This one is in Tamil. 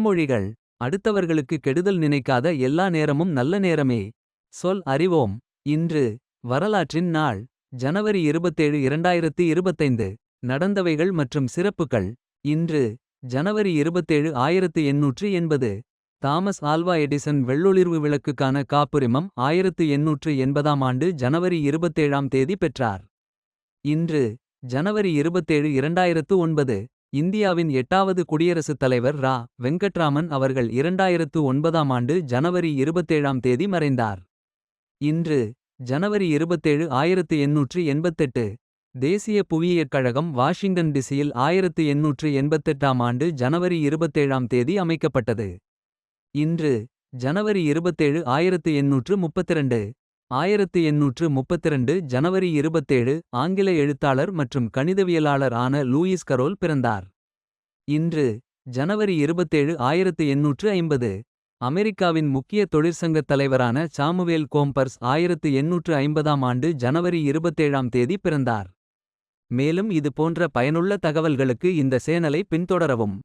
பழமொழிகள். அடுத்தவர்களுக்கு கெடுதல் நினைக்காத எல்லா நேரமும் நல்ல நேரமே. சொல் அறிவோம். இன்று வரலாற்றின் நாள். ஜனவரி 27 2025. நடந்தவைகள் மற்றும் சிறப்புகள். இன்று ஜனவரி 27 1880. தாமஸ் ஆல்வா எடிசன் வெள்ளொளிர்வு விளக்குக்கான காப்புரிமம் 1880ஆம் ஆண்டு ஜனவரி 27ஆம் தேதி பெற்றார். இன்று ஜனவரி 27 2009. இந்தியாவின் 8வது குடியரசுத் தலைவர் ரா. வெங்கட்ராமன் அவர்கள் 2009ஆம் ஆண்டு ஜனவரி 27ஆம் தேதி மறைந்தார். இன்று ஜனவரி 27 1888. தேசிய புவியியற் கழகம் வாஷிங்டன் டிசியில் 1888ஆம் ஆண்டு ஜனவரி 27ஆம் தேதி அமைக்கப்பட்டது. இன்று ஜனவரி 27 1832. 1832 ஜனவரி 27 ஆங்கில எழுத்தாளர் மற்றும் கணிதவியலாளர் ஆன லூயிஸ் கரோல் பிறந்தார். இன்று ஜனவரி 27 1850. அமெரிக்காவின் முக்கிய தொழிற்சங்கத் தலைவரான சாமுவேல் கோம்பர்ஸ் 1850ஆம் ஆண்டு ஜனவரி 27ஆம் தேதி பிறந்தார். மேலும் இது போன்ற பயனுள்ள தகவல்களுக்கு இந்த சேனலை பின்தொடரவும்.